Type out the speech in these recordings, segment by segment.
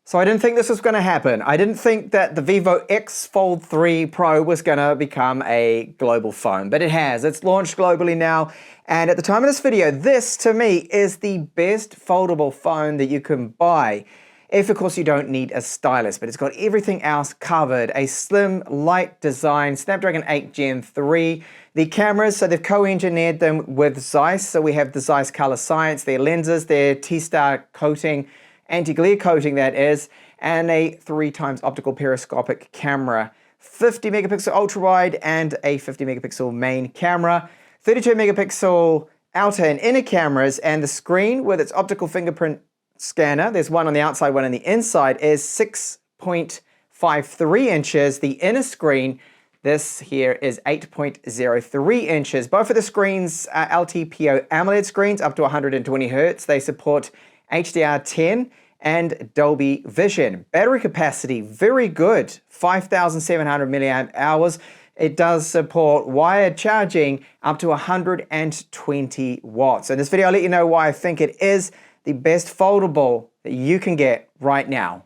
So I didn't think this was going to happen. I didn't think that the Vivo X Fold 3 Pro was going to become a global phone, but it has. It's launched globally now, and at the time of this video, this to me is the best foldable phone that you can buy. If of course you don't need a stylus, but it's got everything else covered. A slim, light design, Snapdragon 8 Gen 3. The cameras, so they've co-engineered them with Zeiss, so we have the Zeiss Color Science, their lenses, their T-Star coating, anti-glare coating that is, and a 3x optical periscopic camera, 50 megapixel ultra wide and a 50 megapixel main camera, 32 megapixel outer and inner cameras, and the screen with its optical fingerprint scanner, there's one on the outside, one on the inside, is 6.53 inches. The inner screen, this here, is 8.03 inches. Both of the screens are LTPO AMOLED screens up to 120 Hz. They support HDR10 and Dolby Vision. Battery capacity, very good, 5,700 milliamp hours. It does support wired charging up to 120 watts. In this video, I'll let you know why I think it is the best foldable that you can get right now.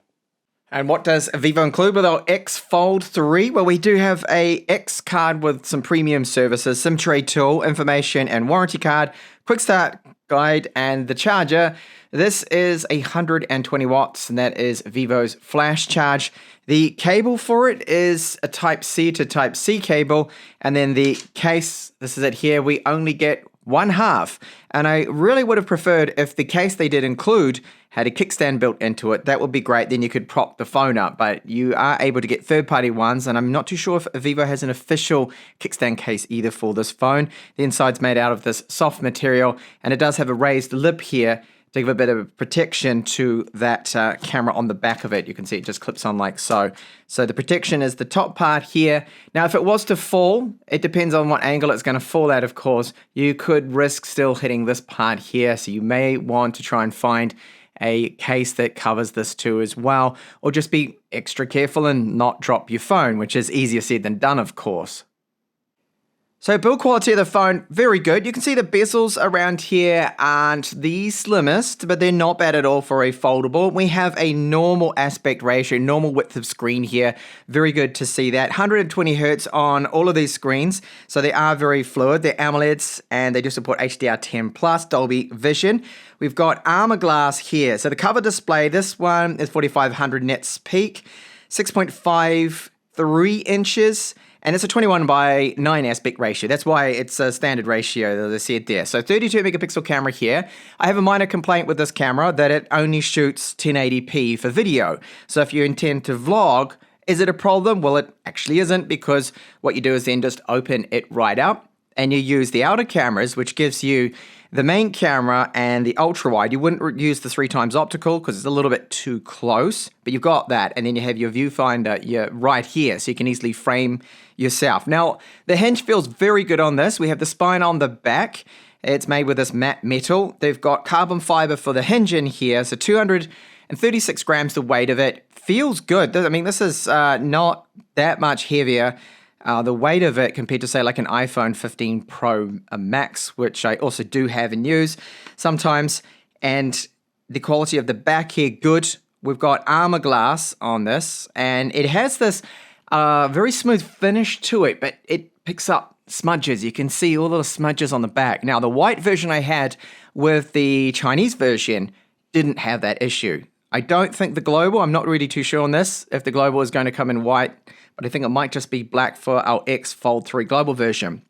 And what does Vivo include with our X Fold 3? Well, we do have a X card with some premium services, SIM tray tool, information and warranty card, quick start guide, and the charger. This is 120 watts, and that is Vivo's flash charge. The cable for it is a Type-C to Type-C cable, and then the case, this is it here, we only get one half. And I really would have preferred if the case they did include had a kickstand built into it. That would be great, then you could prop the phone up, but you are able to get third-party ones, and I'm not too sure if Vivo has an official kickstand case either for this phone. The inside's made out of this soft material, and it does have a raised lip here to give a bit of protection to that camera on the back of it. You can see it just clips on like so. So the protection is the top part here. Now, if it was to fall, it depends on what angle it's going to fall at, of course. You could risk still hitting this part here, so you may want to try and find a case that covers this too as well, or just be extra careful and not drop your phone, which is easier said than done, of course. So build quality of the phone, very good. You can see the bezels around here aren't the slimmest, but they're not bad at all for a foldable. We have a normal aspect ratio, normal width of screen here. Very good to see that. 120 Hz on all of these screens, so they are very fluid. They're AMOLEDs, and they do support HDR10+, Dolby Vision. We've got Armor Glass here. So the cover display, this one is 4500 nits peak, 6.53 inches, and it's a 21:9 aspect ratio. That's why it's a standard ratio, as I said there. So 32 megapixel camera here. I have a minor complaint with this camera that it only shoots 1080p for video. So if you intend to vlog, is it a problem? Well, it actually isn't, because what you do is then just open it right up, and you use the outer cameras, which gives you the main camera and the ultra wide. You wouldn't use the 3x optical because it's a little bit too close, but you've got that, and then you have your viewfinder right here, so you can easily frame yourself. Now, the hinge feels very good on this. We have the spine on the back. It's made with this matte metal. They've got carbon fiber for the hinge in here, so 236 grams the weight of it. Feels good. I mean, this is not that much heavier. The weight of it compared to, say, like an iPhone 15 Pro Max, which I also do have and use sometimes. And the quality of the back here, good. We've got Armor Glass on this, and it has this very smooth finish to it, but it picks up smudges. You can see all the smudges on the back. Now, the white version I had with the Chinese version didn't have that issue. I don't think the global, I'm not really too sure on this, if the global is going to come in white, but I think it might just be black for our X Fold 3 global version.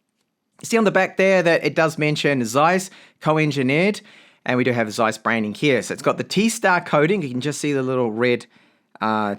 You see on the back there that it does mention Zeiss co-engineered, and we do have Zeiss branding here. So it's got the T-Star coating. You can just see the little red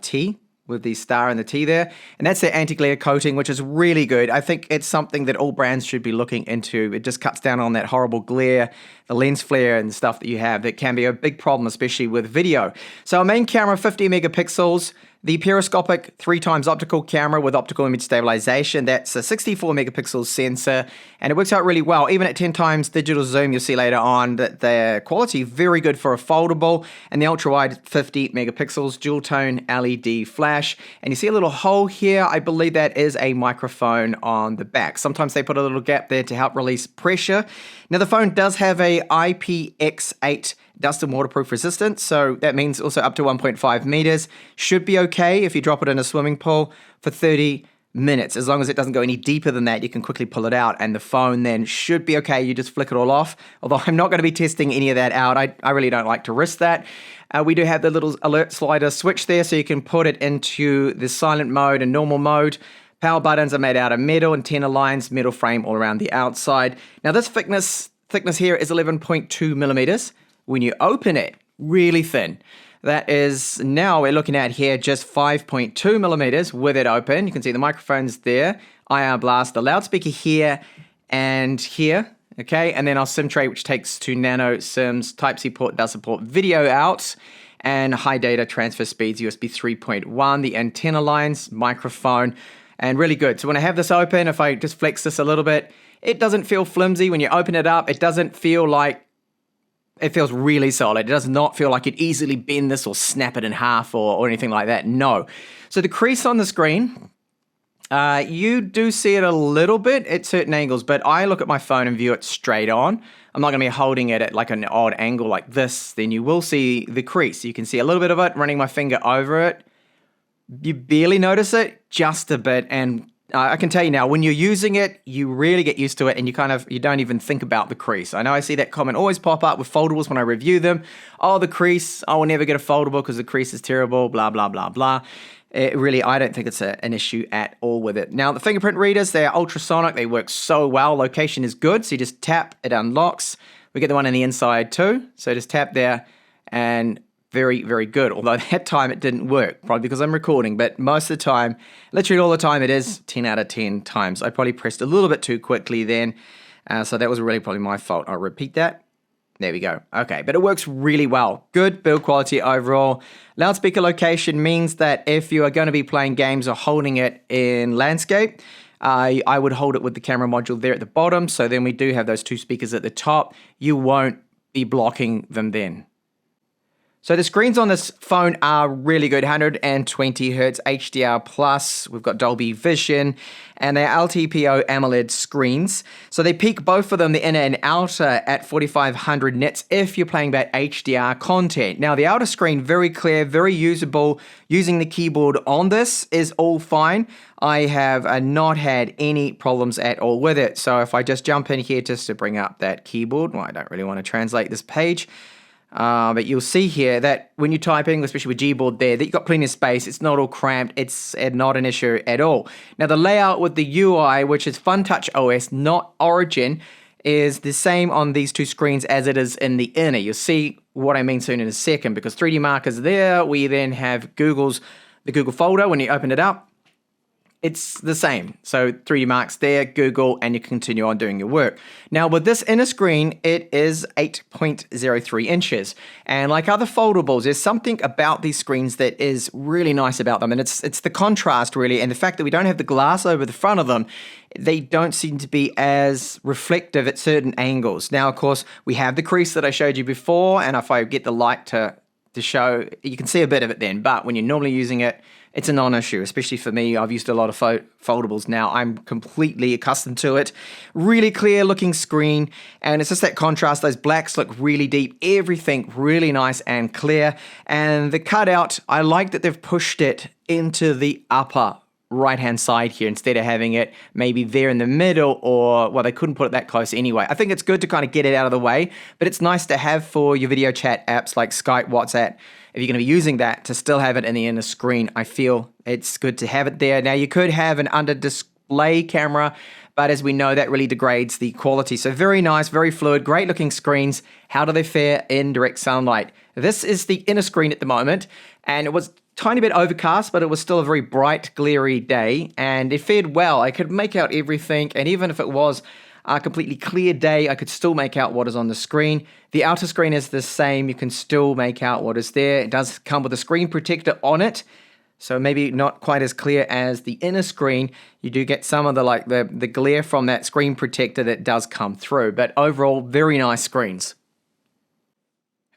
T with the star and the T there. And that's their anti-glare coating, which is really good. I think it's something that all brands should be looking into. It just cuts down on that horrible glare, the lens flare and stuff that you have. That can be a big problem, especially with video. So our main camera, 50 megapixels. The periscopic 3x optical camera with optical image stabilization, that's a 64 megapixel sensor, and it works out really well. Even at 10x digital zoom, you'll see later on that the quality very good for a foldable, and the ultra wide 50 megapixels, dual tone LED flash. And you see a little hole here. I believe that is a microphone on the back. Sometimes they put a little gap there to help release pressure. Now the phone does have a here, IPX8 dust and waterproof resistant, so that means also up to 1.5 meters. Should be okay if you drop it in a swimming pool for 30 minutes. As long as it doesn't go any deeper than that, you can quickly pull it out, and the phone then should be okay. You just flick it all off, although I'm not going to be testing any of that out. I really don't like to risk that. We do have the little alert slider switch there, so you can put it into the silent mode and normal mode. Power buttons are made out of metal, antenna lines, metal frame all around the outside. Now this thickness here is 11.2 millimeters. When you open it, really thin. That is, now we're looking at here just 5.2 millimeters with it open. You can see the microphones there, IR blast, the loudspeaker here and here, okay? And then our SIM tray, which takes 2 nano SIMs, Type-C port, does support video out, and high data transfer speeds, USB 3.1, the antenna lines, microphone, and really good. So when I have this open, if I just flex this a little bit, it doesn't feel flimsy. When you open it up, it doesn't feel like, it feels really solid. It does not feel like you'd easily bend this or snap it in half or anything like that. No. So the crease on the screen, you do see it a little bit at certain angles, but I look at my phone and view it straight on. I'm not going to be holding it at like an odd angle like this. Then you will see the crease. You can see a little bit of it, running my finger over it. You barely notice it, just a bit, and I can tell you now, when you're using it, you really get used to it, and you don't even think about the crease. I know I see that comment always pop up with foldables when I review them. Oh, the crease, I will never get a foldable because the crease is terrible, blah, blah, blah, blah. Really, I don't think it's an issue at all with it. Now, the fingerprint readers, they're ultrasonic. They work so well. Location is good, so you just tap, it unlocks. We get the one on the inside too, so just tap there, and very, very good. Although that time it didn't work, probably because I'm recording, but most of the time, literally all the time, it is 10 out of 10 times. I probably pressed a little bit too quickly then, so that was really probably my fault. I'll repeat that. There we go. Okay, but it works really well. Good build quality overall. Loudspeaker location means that if you are going to be playing games or holding it in landscape, I would hold it with the camera module there at the bottom, so then we do have those 2 speakers at the top. You won't be blocking them then. So the screens on this phone are really good, 120 Hz HDR+, we've got Dolby Vision, and they're LTPO AMOLED screens. So they peak both of them, the inner and outer, at 4500 nits if you're playing back HDR content. Now the outer screen, very clear, very usable. Using the keyboard on this is all fine. I have not had any problems at all with it. So if I just jump in here just to bring up that keyboard, well, I don't really want to translate this page. But you'll see here that when you're typing, especially with Gboard there, that you've got plenty of space. It's not all cramped. It's not an issue at all. Now, the layout with the UI, which is FuntouchOS, not Origin, is the same on these 2 screens as it is in the inner. You'll see what I mean soon in a second, because 3D markers there. We then have the Google folder when you open it up. It's the same. So 3D marks there, Google, and you continue on doing your work. Now with this inner screen, it is 8.03 inches. And like other foldables, there's something about these screens that is really nice about them. And it's the contrast really, and the fact that we don't have the glass over the front of them. They don't seem to be as reflective at certain angles. Now, of course, we have the crease that I showed you before, and if I get the light to show, you can see a bit of it then. But when you're normally using it, it's a non-issue, especially for me. I've used a lot of foldables now. I'm completely accustomed to it. Really clear looking screen, and it's just that contrast. Those blacks look really deep. Everything really nice and clear. And the cutout, I like that they've pushed it into the upper right-hand side here instead of having it maybe there in the middle, or, well, they couldn't put it that close anyway. I think it's good to kind of get it out of the way, but it's nice to have for your video chat apps like Skype, WhatsApp. If you're going to be using that, to still have it in the inner screen, I feel it's good to have it there. Now, you could have an under-display camera, but as we know, that really degrades the quality. So very nice, very fluid, great looking screens. How do they fare in direct sunlight? This is the inner screen at the moment, and it was tiny bit overcast, but it was still a very bright, glary day, and it fared well. I could make out everything, and even if it was a completely clear day, I could still make out what is on the screen. The outer screen is the same. You can still make out what is there. It does come with a screen protector on it, so maybe not quite as clear as the inner screen. You do get some of the glare from that screen protector that does come through, but overall, very nice screens.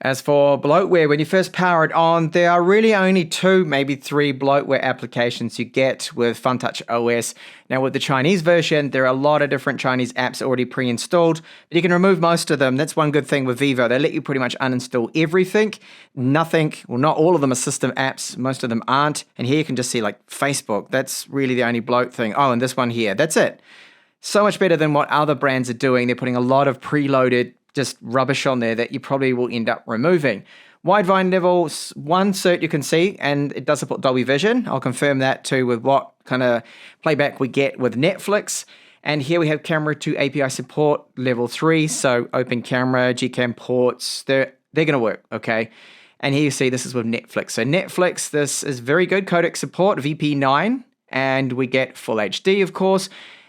As for bloatware, when you first power it on, there are really only 2, maybe 3 bloatware applications you get with FuntouchOS. Now with the Chinese version, there are a lot of different Chinese apps already pre-installed, but you can remove most of them. That's one good thing with Vivo. They let you pretty much uninstall everything. Nothing, well, not all of them are system apps. Most of them aren't. And here you can just see like Facebook. That's really the only bloat thing. Oh, and this one here. That's it. So much better than what other brands are doing. They're putting a lot of preloaded just rubbish on there that you probably will end up removing. Wide volume level 1 cert you can see, and it does support Dolby Vision. I'll confirm that too with what kind of playback we get with Netflix. And here we have camera to API support level 3, so open camera, Gcam ports, they're going to work, okay? And here you see this is with Netflix. So Netflix, this is very good codec support, VP9, and we get full HD, of course,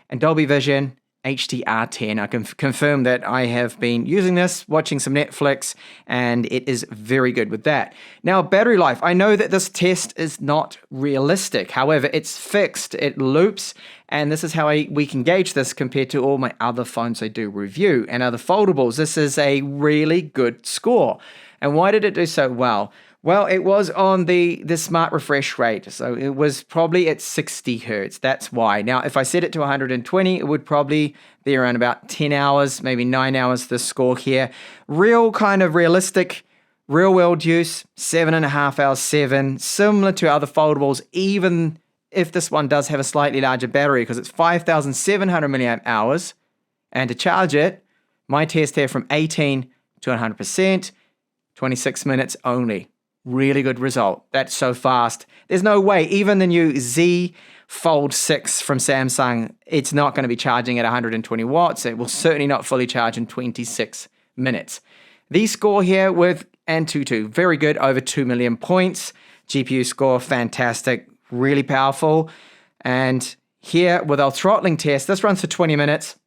and Dolby Vision, HDR10. I can confirm that I have been using this, watching some Netflix, and it is very good with that. Now, battery life. I know that this test is not realistic. However, it's fixed. It loops, and this is how we can gauge this compared to all my other phones I do review and other foldables. This is a really good score. And why did it do so well? Well, it was on the smart refresh rate, so it was probably at 60 hertz. That's why. Now, if I set it to 120, it would probably be around about 10 hours, maybe 9 hours, the score here. Real kind of realistic, real-world use, 7.5 hours, 7, similar to other foldables, even if this one does have a slightly larger battery, because it's 5,700 milliamp hours. And to charge it, my test here from 18 to 100%, 26 minutes only. Really good result. That's so fast. There's no way, even the new Z Fold 6 from Samsung, it's not going to be charging at 120 watts. It will certainly not fully charge in 26 minutes. The score here with Antutu, very good, over 2 million points. GPU score, fantastic, really powerful. And here with our throttling test, this runs for 20 minutes.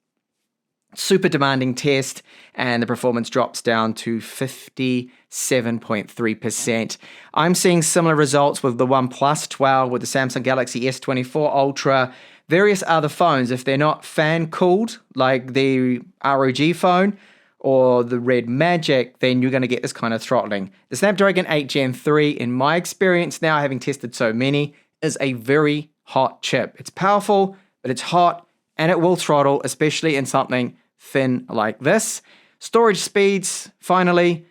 Super demanding test, and the performance drops down to 57.3%. I'm seeing similar results with the OnePlus 12, with the Samsung Galaxy S24 Ultra, various other phones. If they're not fan-cooled, like the ROG phone or the Red Magic, then you're going to get this kind of throttling. The Snapdragon 8 Gen 3, in my experience now, having tested so many, is a very hot chip. It's powerful, but it's hot, and it will throttle, especially in something thin like this. Storage speeds, finally,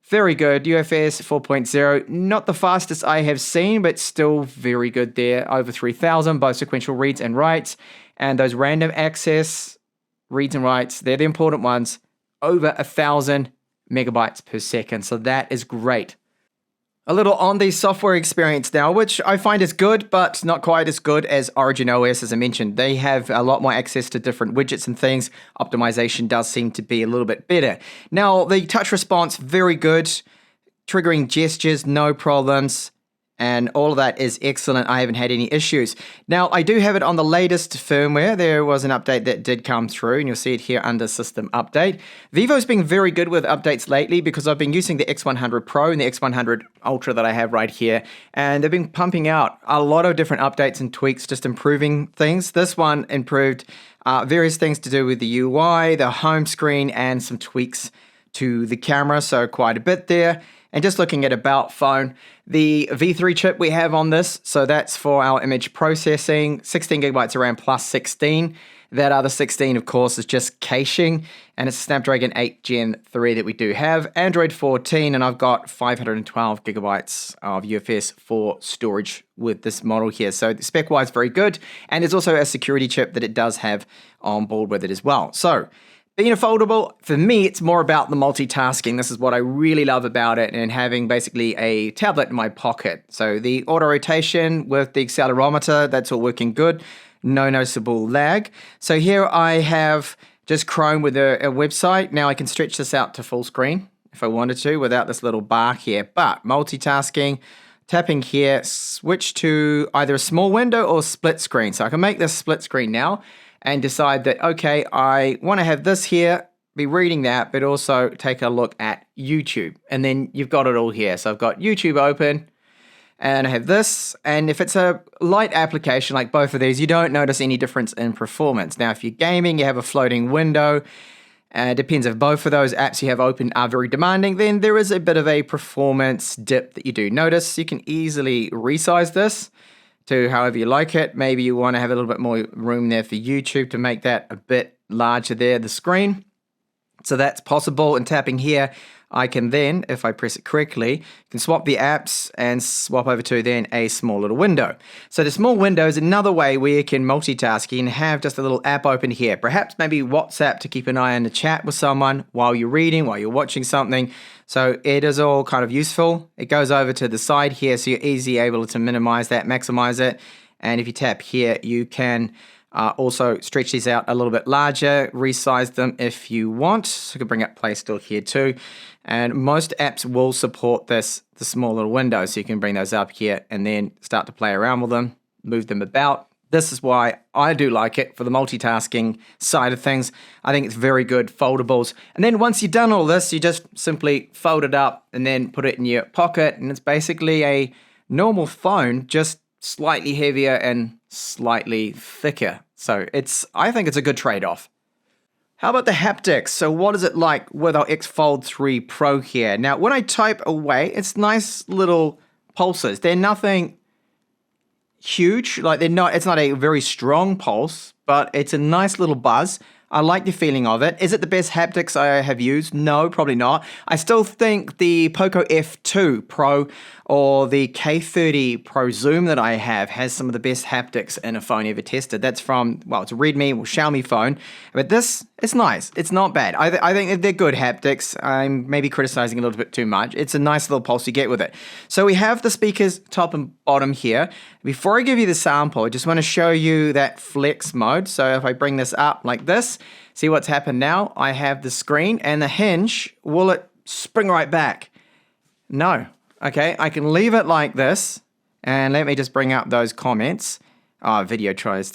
very good. UFS 4.0, not the fastest I have seen, but still very good there. Over 3,000, both sequential reads and writes. And those random access reads and writes, they're the important ones. Over 1,000 megabytes per second. So that is great. A little on the software experience now, which I find is good, but not quite as good as Origin OS, as I mentioned. They have a lot more access to different widgets and things. Optimization does seem to be a little bit better. Now, the touch response, very good. Triggering gestures, no problems. And all of that is excellent. I haven't had any issues. Now, I do have it on the latest firmware. There was an update that did come through, and you'll see it here under System Update. Vivo's been very good with updates lately because I've been using the X100 Pro and the X100 Ultra that I have right here, and they've been pumping out a lot of different updates and tweaks, just improving things. This one improved various things to do with the UI, the home screen, and some tweaks to the camera, so quite a bit there. And just looking at About Phone, the V3 chip we have on this, so that's for our image processing, 16 gigabytes of RAM plus 16. That other 16, of course, is just caching, and it's a Snapdragon 8 Gen 3 that we do have. Android 14, and I've got 512 gigabytes of UFS for storage with this model here. So spec-wise, very good. And there's also a security chip that it does have on board with it as well. So being a foldable, for me, it's more about the multitasking. This is what I really love about it, and having basically a tablet in my pocket. So the auto rotation with the accelerometer, that's all working good. No noticeable lag. So here I have just Chrome with a website. Now I can stretch this out to full screen if I wanted to without this little bar here. But multitasking, tapping here, switch to either a small window or split screen. So I can make this split screen now and decide that, okay, I want to have this here, be reading that, but also take a look at YouTube. And then you've got it all here. So I've got YouTube open, and I have this. And if it's a light application like both of these, you don't notice any difference in performance. Now, if you're gaming, you have a floating window. Depends if both of those apps you have open are very demanding, then there is a bit of a performance dip that you do notice. You can easily resize this to however you like it. Maybe you want to have a little bit more room there for YouTube to make that a bit larger there, the screen. So that's possible. And tapping here, I can then, if I press it correctly, can swap the apps and swap over to then a small little window. So the small window is another way where you can multitask and have just a little app open here. Perhaps maybe WhatsApp to keep an eye on the chat with someone while you're reading, while you're watching something. So it is all kind of useful. It goes over to the side here, so you're easily able to minimize that, maximize it. And if you tap here, you can also stretch these out a little bit larger, resize them if you want. So you can bring up Play Store here too. And most apps will support this, the small little window, so you can bring those up here and then start to play around with them, move them about. This is why I do like it for the multitasking side of things. I think it's very good, foldables. And then once you've done all this, you just simply fold it up and then put it in your pocket. And it's basically a normal phone, just slightly heavier and slightly thicker. So I think it's a good trade-off. How about the haptics? So what is it like with our X Fold 3 Pro here? Now, when I type away, it's nice little pulses. They're nothing huge, it's not a very strong pulse, but it's a nice little buzz. I like the feeling of it. Is it the best haptics I have used? No, probably not. I still think the Poco F2 Pro or the K30 Pro Zoom that I have has some of the best haptics in a phone ever tested. That's from, well, it's a Redmi or Xiaomi phone, but this, it's nice. It's not bad. I think they're good haptics. I'm maybe criticizing a little bit too much. It's a nice little pulse you get with it. So we have the speakers top and bottom here. Before I give you the sample, I just want to show you that flex mode. So if I bring this up like this, see what's happened now? I have the screen and the hinge. Will it spring right back? No. Okay, I can leave it like this. And let me just bring up those comments. YouTube tries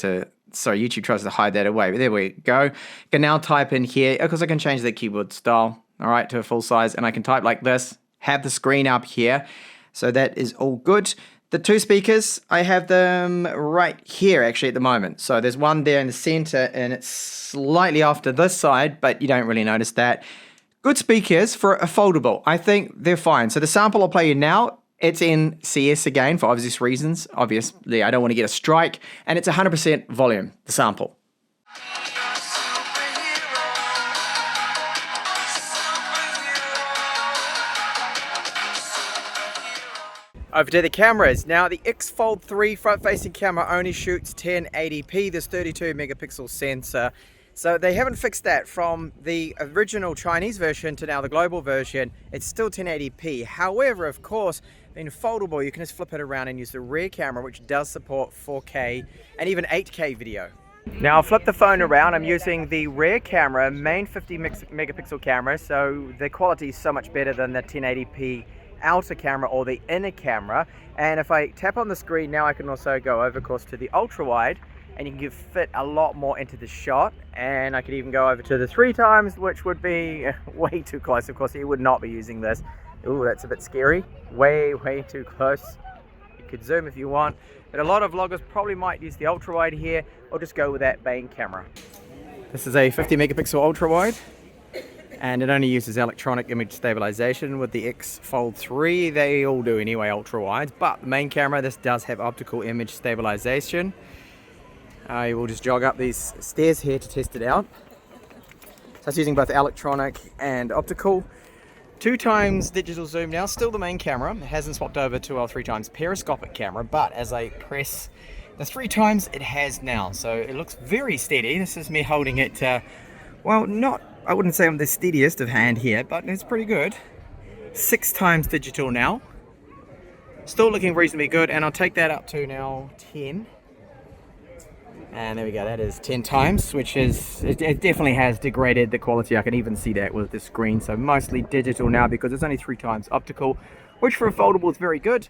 to hide that away. But there we go. I can now type in here, because I can change the keyboard style, all right, to a full size. And I can type like this, have the screen up here. So that is all good. The two speakers, I have them right here actually at the moment. So there's one there in the center and it's slightly off to this side, but you don't really notice that. Good speakers for a foldable. I think they're fine. So the sample I'll play you now, it's in CS again for obvious reasons. Obviously, I don't want to get a strike. And it's 100% volume, the sample. Over to the cameras. Now the X Fold 3 front-facing camera only shoots 1080p. There's 32 megapixel sensor. So they haven't fixed that from the original Chinese version to now the global version. It's still 1080p. However, of course, being foldable, you can just flip it around and use the rear camera, which does support 4K and even 8K video. Now I'll flip the phone around. I'm using the rear camera, main 50 megapixel camera, so the quality is so much better than the 1080p outer camera or the inner camera. And if I tap on the screen now, I can also go over, of course, to the ultra wide, and you can fit a lot more into the shot. And I could even go over to the 3x, which would be way too close. Of course, you would not be using this. Ooh, that's a bit scary. Way too close. You could zoom if you want, but a lot of vloggers probably might use the ultra wide here, or just go with that main camera. This is a 50 megapixel ultra wide, and it only uses electronic image stabilization. With the X Fold 3, they all do anyway, ultra wides, but the main camera, this does have optical image stabilization. I will just jog up these stairs here to test it out. So it's using both electronic and optical. 2x digital zoom now, still the main camera. It hasn't swapped over to our 3x periscopic camera, but as I press the 3x, it has now. So it looks very steady. This is me holding it, well, I wouldn't say I'm the steadiest of hand here, but it's pretty good. 6x digital now. Still looking reasonably good, and I'll take that up to now 10. And there we go, that is 10 times, which is, it definitely has degraded the quality. I can even see that with the screen. So mostly digital now because it's only 3x optical, which for a foldable is very good.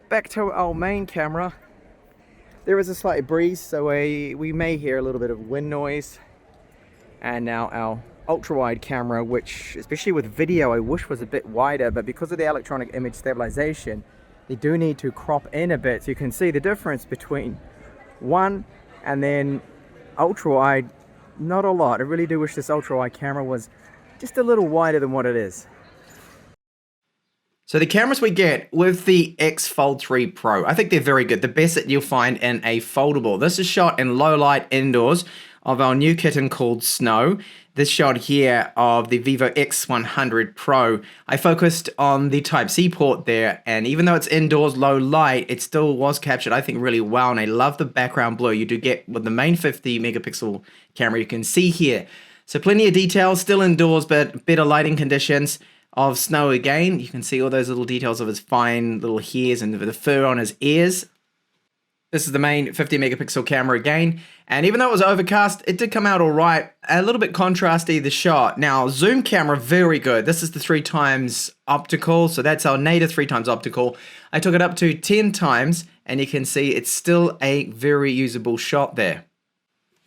Back to our main camera. There is a slight breeze, so we may hear a little bit of wind noise. And now our ultra wide camera, which especially with video I wish was a bit wider, but because of the electronic image stabilization, they do need to crop in a bit. So you can see the difference between and then ultra wide, not a lot. I really do wish this ultra wide camera was just a little wider than what it is. So the cameras we get with the X Fold 3 Pro, I think they're very good. The best that you'll find in a foldable. This is shot in low light indoors of our new kitten called Snow. This shot here of the Vivo X100 Pro. I focused on the Type-C port there, and even though it's indoors low light, it still was captured, I think, really well, and I love the background blur you do get with the main 50 megapixel camera you can see here. So plenty of details, still indoors, but better lighting conditions. Of Snow again, you can see all those little details of his fine little hairs and the fur on his ears. This is the main 50 megapixel camera again, and even though it was overcast, it did come out all right. A little bit contrasty, the shot. Now, zoom camera, very good. This is the 3x optical, so that's our native 3x optical. I took it up to 10 times, and you can see it's still a very usable shot there.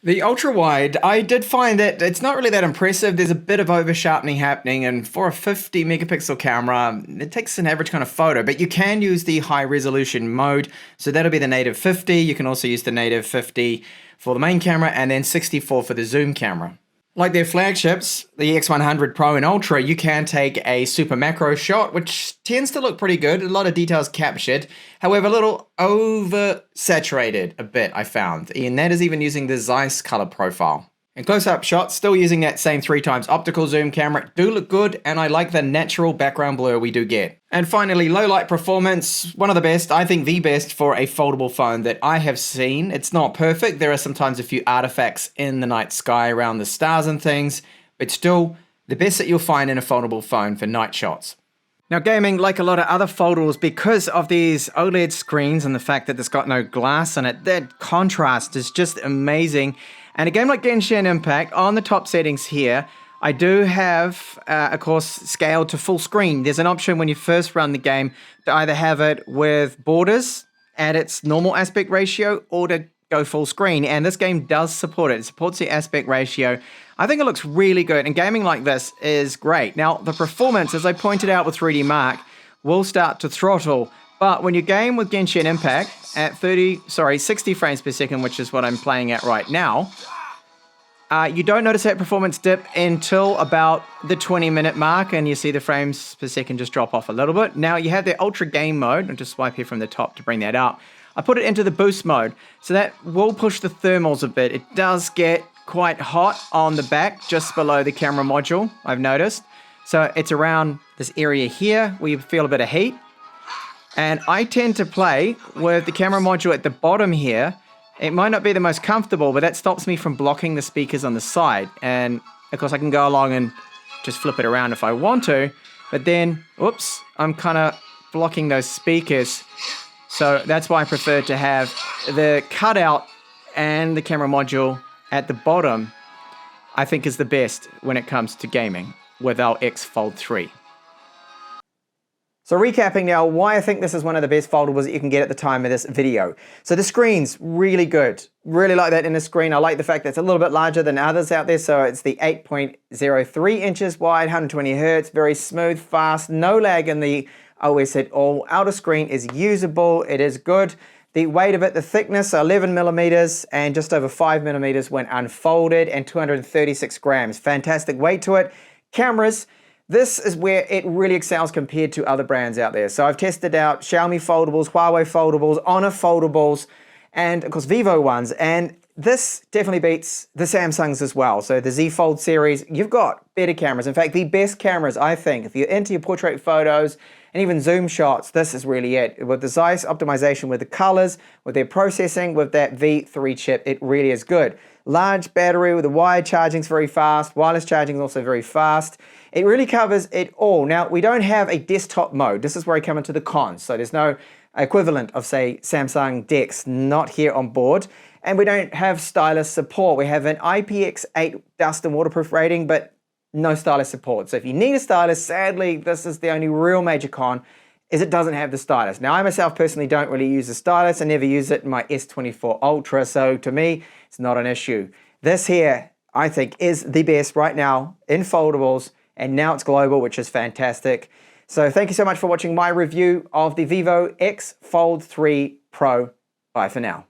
The ultra wide, I did find that it's not really that impressive. There's a bit of over sharpening happening, and for a 50 megapixel camera, it takes an average kind of photo, but you can use the high resolution mode. So that'll be the native 50. You can also use the native 50 for the main camera and then 64 for the zoom camera. Like their flagships, the X100 Pro and Ultra, you can take a super macro shot, which tends to look pretty good. A lot of details captured. However, a little oversaturated a bit, I found. And that is even using the Zeiss color profile. And close-up shots, still using that same 3x optical zoom camera, do look good, and I like the natural background blur we do get. And finally, low light performance, one of the best, I think the best for a foldable phone that I have seen. It's not perfect, there are sometimes a few artifacts in the night sky around the stars and things, but still, the best that you'll find in a foldable phone for night shots. Now gaming, like a lot of other foldables, because of these OLED screens and the fact that it's got no glass in it, that contrast is just amazing. And a game like Genshin Impact, on the top settings here, I do have, of course, scaled to full screen. There's an option when you first run the game to either have it with borders at its normal aspect ratio or to go full screen. And this game does support it. It supports the aspect ratio. I think it looks really good, and gaming like this is great. Now, the performance, as I pointed out with 3D Mark, will start to throttle. But when you game with Genshin Impact at 60 frames per second, which is what I'm playing at right now, you don't notice that performance dip until about the 20-minute mark, and you see the frames per second just drop off a little bit. Now, you have the Ultra Game mode. I'll just swipe here from the top to bring that up. I put it into the boost mode, so that will push the thermals a bit. It does get quite hot on the back, just below the camera module, I've noticed. So it's around this area here where you feel a bit of heat. And I tend to play with the camera module at the bottom here. It might not be the most comfortable, but that stops me from blocking the speakers on the side. And of course I can go along and just flip it around if I want to, but then, whoops, I'm kind of blocking those speakers. So that's why I prefer to have the cutout and the camera module at the bottom, I think is the best when it comes to gaming with our X Fold 3. So recapping now, why I think this is one of the best foldables that you can get at the time of this video. So the screen's really good. Really like that in the screen. I like the fact that it's a little bit larger than others out there. So it's the 8.03 inches wide, 120 hertz, very smooth, fast, no lag in the OS at all. Outer screen is usable, it is good. The weight of it, the thickness, 11 millimeters and just over 5 millimeters when unfolded, and 236 grams. Fantastic weight to it. Cameras. This is where it really excels compared to other brands out there. So I've tested out Xiaomi foldables, Huawei foldables, Honor foldables, and of course Vivo ones. And this definitely beats the Samsungs as well. So the Z Fold series, you've got better cameras. In fact, the best cameras, I think, if you're into your portrait photos and even zoom shots, this is really it. With the Zeiss optimization, with the colors, with their processing, with that V3 chip, it really is good. Large battery with the wired charging is very fast. Wireless charging is also very fast. It really covers it all. Now, we don't have a desktop mode. This is where I come into the cons. So there's no equivalent of, say, Samsung DeX, not here on board. And we don't have stylus support. We have an IPX8 dust and waterproof rating, but no stylus support. So if you need a stylus, sadly, this is the only real major con, is it doesn't have the stylus. Now, I myself personally don't really use the stylus. I never use it in my S24 Ultra, so to me, it's not an issue. This here, I think, is the best right now in foldables, and now it's global, which is fantastic. So thank you so much for watching my review of the Vivo X Fold 3 Pro. Bye for now.